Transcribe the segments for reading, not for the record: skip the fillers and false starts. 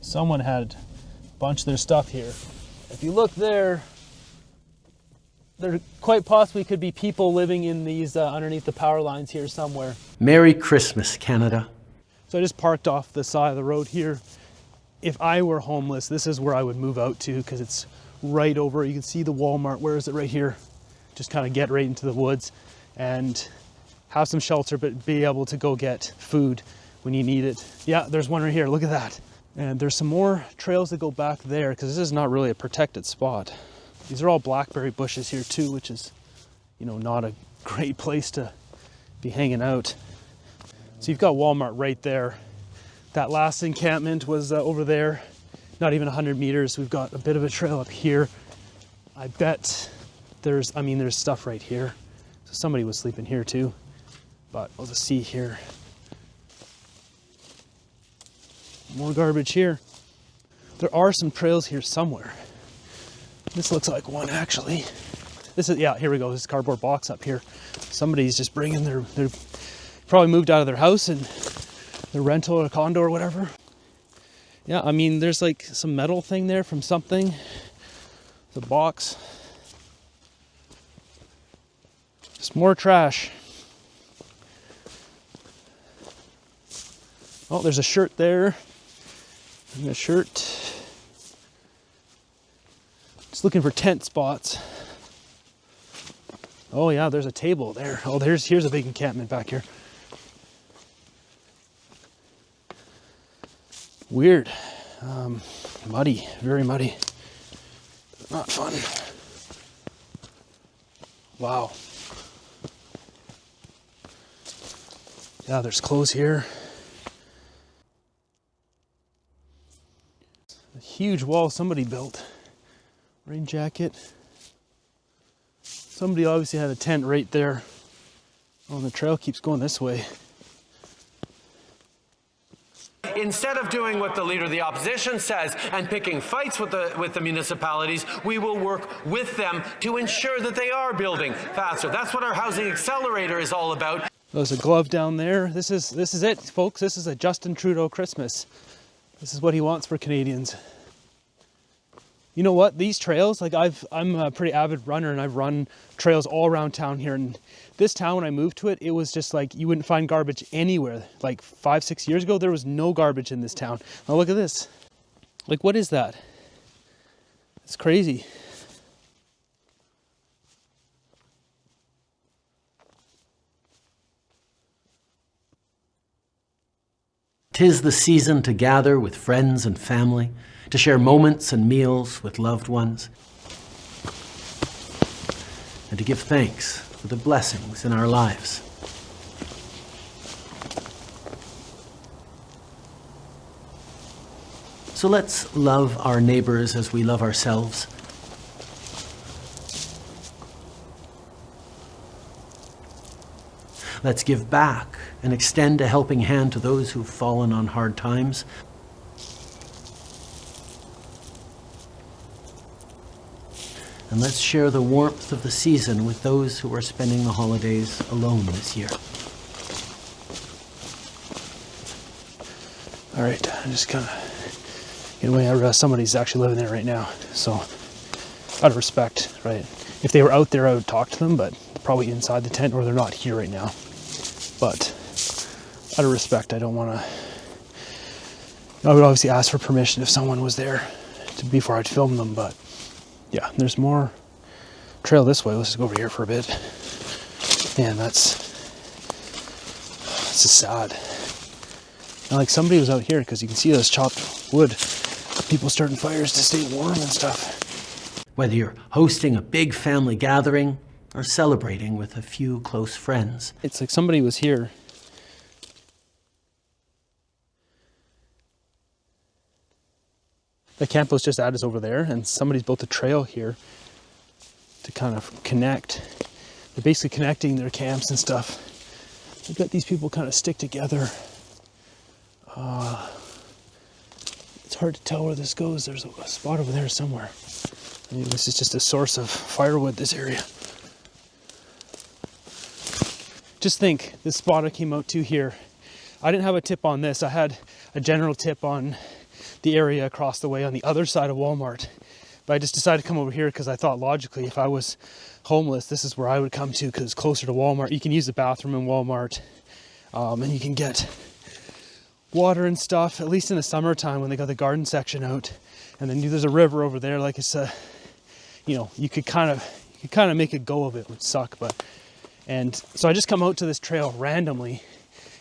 Someone had a bunch of their stuff here. If you look there quite possibly could be people living in these underneath the power lines here somewhere. Merry Christmas, Canada. So I just parked off the side of the road here. If I were homeless, this is where I would move out to, because it's right over. You can see the Walmart. Where is it? Right here. Just kind of get right into the woods and have some shelter, but be able to go get food when you need it. Yeah, there's one right here. Look at that. And there's some more trails that go back there, because this is not really a protected spot. These are all blackberry bushes here too, which is, you know, not a great place to be hanging out. So you've got Walmart right there. That last encampment was over there, not even 100 meters. We've got a bit of a trail up here. I bet there's stuff right here. So somebody was sleeping here too, but we'll just see here. More garbage here. There are some trails here somewhere. This looks like one actually. This is, yeah, here we go. This cardboard box up here. Somebody's just bringing their probably moved out of their house and their rental or condo or whatever. Yeah, I mean, there's like some metal thing there from something. The box. Just more trash. Oh, there's a shirt there. And a shirt. Just looking for tent spots. Oh yeah, there's a table there. Oh, here's a big encampment back here. Weird. Muddy, very muddy. Not fun. Wow. Yeah, there's clothes here. A huge wall somebody built. Rain jacket. Somebody obviously had a tent right there. Oh, and the trail keeps going this way. Instead of doing what the Leader of the Opposition says and picking fights with the municipalities, we will work with them to ensure that they are building faster. That's what our Housing Accelerator is all about. There's a glove down there. This is it, folks. This is a Justin Trudeau Christmas. This is what he wants for Canadians. You know what? These trails, like I'm a pretty avid runner and I've run trails all around town here. And this town, when I moved to it, it was just like you wouldn't find garbage anywhere. Like 5-6 years ago, there was no garbage in this town. Now look at this. Like, what is that? It's crazy. "'Tis the season to gather with friends and family, to share moments and meals with loved ones, and to give thanks for the blessings in our lives. So let's love our neighbors as we love ourselves. Let's give back and extend a helping hand to those who've fallen on hard times. And let's share the warmth of the season with those who are spending the holidays alone this year." All right, I'm just kind of getting away. Somebody's actually living there right now. So out of respect, right? If they were out there, I would talk to them, but probably inside the tent, or they're not here right now. But out of respect, I don't want to. I would obviously ask for permission if someone was there before I'd film them, but yeah, there's more trail this way. Let's just go over here for a bit. Man, that's just sad. And like somebody was out here, because you can see those chopped wood. People starting fires to stay warm and stuff. Whether you're hosting a big family gathering or celebrating with a few close friends. It's like somebody was here. The camp was just added over there, and somebody's built a trail here to kind of connect. They're basically connecting their camps and stuff. I bet these people kind of stick together. It's hard to tell where this goes. There's a spot over there somewhere. Maybe this is just a source of firewood, this area. Just think, this spot I came out to here, I didn't have a tip on this. I had a general tip on the area across the way on the other side of Walmart. But I just decided to come over here because I thought logically if I was homeless, this is where I would come to because it's closer to Walmart. You can use the bathroom in Walmart, and you can get water and stuff, at least in the summertime when they got the garden section out. And then there's a river over there, like it's a, you know, you could kind of make a go of it. It would suck, but, and so I just come out to this trail randomly,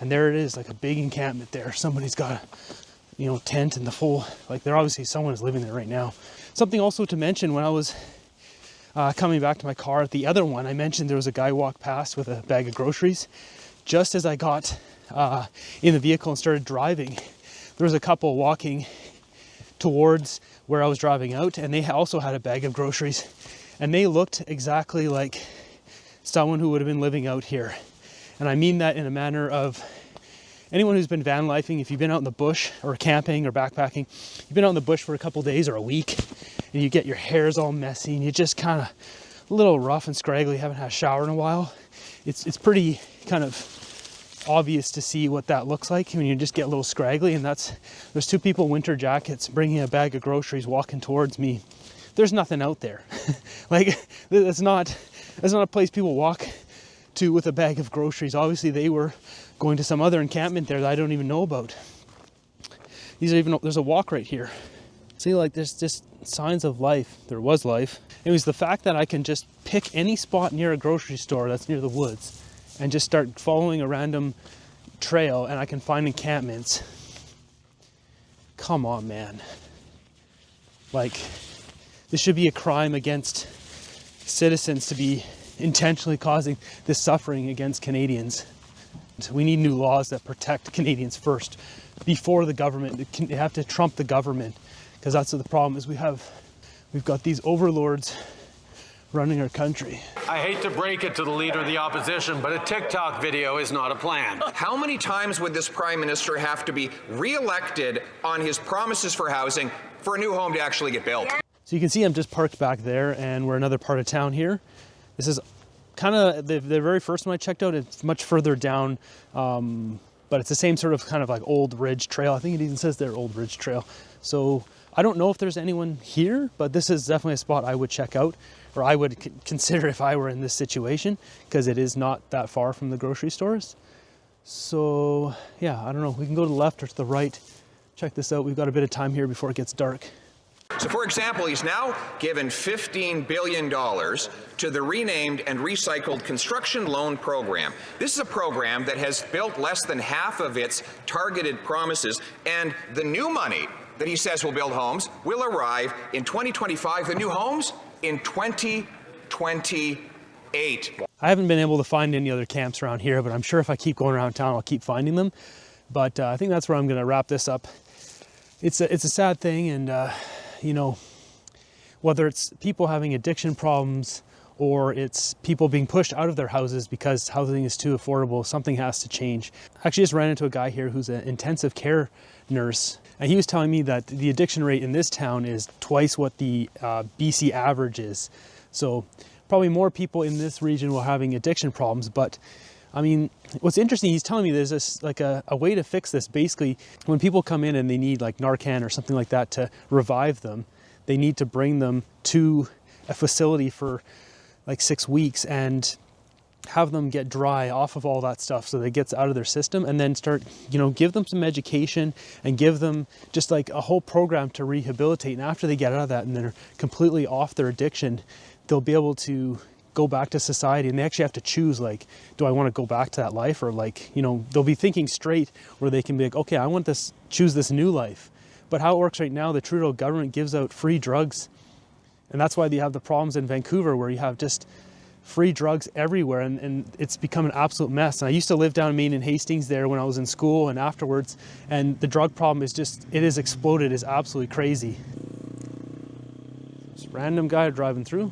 and there it is, like a big encampment there. Somebody's got a, you know, tent and the full, like they're obviously someone is living there right now. Something also to mention, when I was coming back to my car at the other one, I mentioned there was a guy walked past with a bag of groceries. Just as I got in the vehicle and started driving, there was a couple walking towards where I was driving out, and they also had a bag of groceries, and they looked exactly like someone who would have been living out here. And I mean that in a manner of anyone who's been van lifing, if you've been out in the bush or camping or backpacking, you've been out in the bush for a couple days or a week, and you get your hairs all messy and you just kind of a little rough and scraggly, haven't had a shower in a while. It's pretty kind of obvious to see what that looks like when you just get a little scraggly. And there's two people in winter jackets bringing a bag of groceries walking towards me. There's nothing out there. Like that's not a place people walk to with a bag of groceries. Obviously they were going to some other encampment there that I don't even know about. There's a walk right here. See, like there's just signs of life. There was life. It was the fact that I can just pick any spot near a grocery store that's near the woods and just start following a random trail, and I can find encampments. Come on, man. Like, this should be a crime against citizens to be intentionally causing this suffering against Canadians. So we need new laws that protect Canadians first, before the government. They have to trump the government, because that's what the problem is. We've got these overlords running our country. I hate to break it to the leader of the opposition, but a TikTok video is not a plan. How many times would this Prime Minister have to be re-elected on his promises for housing for a new home to actually get built? So you can see I'm just parked back there, and we're another part of town here. This is kind of the very first one I checked out. It's much further down, but it's the same sort of kind of like Old Ridge Trail. I think it even says there, Old Ridge Trail. So I don't know if there's anyone here, but this is definitely a spot I would check out, or I would consider if I were in this situation, because it is not that far from the grocery stores. So yeah, I don't know. We can go to the left or to the right. Check this out. We've got a bit of time here before it gets dark. So, for example, he's now given $15 billion to the renamed and recycled construction loan program. This is a program that has built less than half of its targeted promises, and the new money that he says will build homes will arrive in 2025. The new homes in 2028. I haven't been able to find any other camps around here, but I'm sure if I keep going around town, I'll keep finding them. But I think that's where I'm going to wrap this up. It's a sad thing, and you know, whether it's people having addiction problems or it's people being pushed out of their houses because housing is too affordable, something has to change. I actually just ran into a guy here who's an intensive care nurse, and he was telling me that the addiction rate in this town is twice what the BC average is. So probably more people in this region were having addiction problems. But I mean, what's interesting, he's telling me there's this like a way to fix this. Basically, when people come in and they need like Narcan or something like that to revive them, they need to bring them to a facility for like 6 weeks and have them get dry off of all that stuff so that it gets out of their system, and then start, you know, give them some education and give them just like a whole program to rehabilitate. And after they get out of that and they're completely off their addiction, they'll be able to go back to society, and they actually have to choose, like, do I want to go back to that life, or like, you know, they'll be thinking straight where they can be like, okay, I want this, choose this new life. But how it works right now, the Trudeau government gives out free drugs, and that's why you have the problems in Vancouver where you have just free drugs everywhere, and it's become an absolute mess. And I used to live down in Main and Hastings there when I was in school and afterwards, and the drug problem is just, it has exploded. It's absolutely crazy. Just a random guy driving through.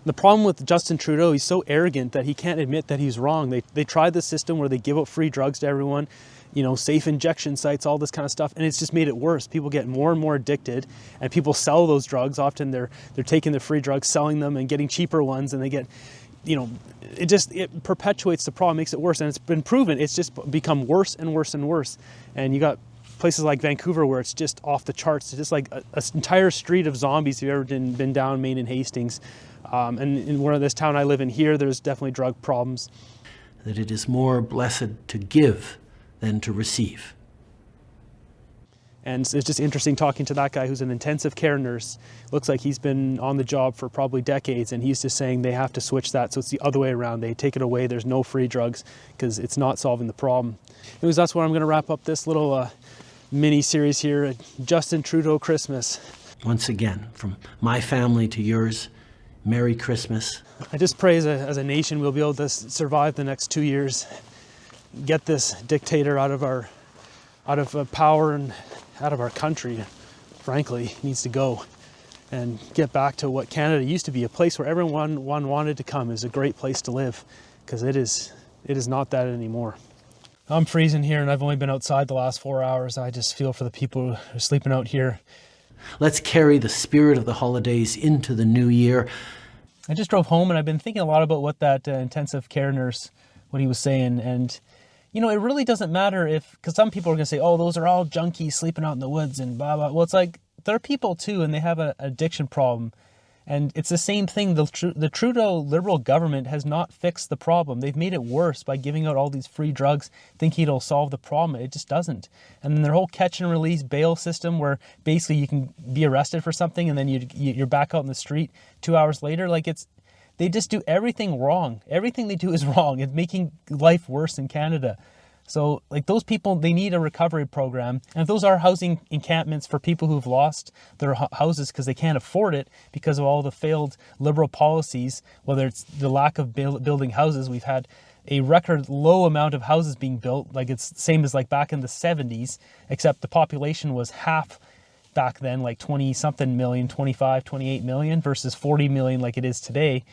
The problem with Justin Trudeau, he's so arrogant that he can't admit that he's wrong. They tried the system where they give out free drugs to everyone, you know, safe injection sites, all this kind of stuff, and it's just made it worse. People get more and more addicted, and people sell those drugs. Often they're taking the free drugs, selling them, and getting cheaper ones, and they get, you know, it perpetuates the problem, makes it worse, and it's been proven. It's just become worse and worse and worse. And you got places like Vancouver where it's just off the charts. It's just like an entire street of zombies if you've ever been down Main and Hastings. And in one of this town I live in here, there's definitely drug problems. That it is more blessed to give than to receive. And it's just interesting talking to that guy who's an intensive care nurse. Looks like he's been on the job for probably decades, and he's just saying they have to switch that so it's the other way around. They take it away, there's no free drugs, because it's not solving the problem. Anyways, that's where I'm gonna wrap up this little mini series here, Justin Trudeau Christmas. Once again, from my family to yours, Merry Christmas. I just pray as a nation we'll be able to survive the next 2 years, get this dictator out of power and out of our country. Frankly, he needs to go, and get back to what Canada used to be, a place where everyone wanted to come. It was a great place to live, because it is not that anymore. I'm freezing here, and I've only been outside the last 4 hours. I just feel for the people who are sleeping out here. Let's carry the spirit of the holidays into the new year. I just drove home, and I've been thinking a lot about what that intensive care nurse, what he was saying, and you know, it really doesn't matter because some people are going to say, oh, those are all junkies sleeping out in the woods and blah, blah. Well, it's like, they're people too, and they have an addiction problem. And it's the same thing. The Trudeau Liberal government has not fixed the problem. They've made it worse by giving out all these free drugs, thinking it'll solve the problem. It just doesn't. And then their whole catch and release bail system, where basically you can be arrested for something and then you're back out in the street 2 hours later. Like, they just do everything wrong. Everything they do is wrong. It's making life worse in Canada. So, like, those people, they need a recovery program. And if those are housing encampments for people who've lost their houses because they can't afford it because of all the failed Liberal policies, whether it's the lack of building houses, we've had a record low amount of houses being built. Like, it's the same as like back in the 70s, except the population was half back then, like 20-something million, 25, 28 million versus 40 million like it is today.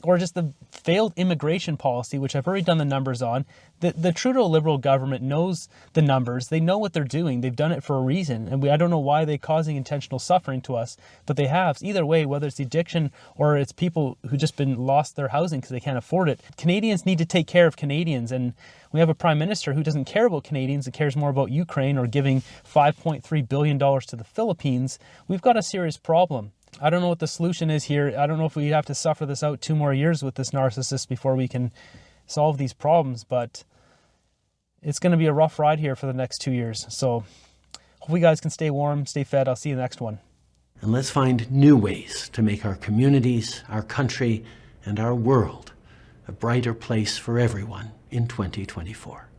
Or just the failed immigration policy, which I've already done the numbers on. The Trudeau Liberal government knows the numbers. They know what they're doing. They've done it for a reason. And I don't know why they're causing intentional suffering to us, but they have. Either way, whether it's the addiction or it's people who just been lost their housing because they can't afford it. Canadians need to take care of Canadians. And we have a prime minister who doesn't care about Canadians, that cares more about Ukraine or giving $5.3 billion to the Philippines. We've got a serious problem. I don't know what the solution is here. I don't know if we have to suffer this out 2 more years with this narcissist before we can solve these problems, but it's going to be a rough ride here for the next 2 years. So hope you guys can stay warm, stay fed. I'll see you in the next one. And let's find new ways to make our communities, our country, and our world a brighter place for everyone in 2024.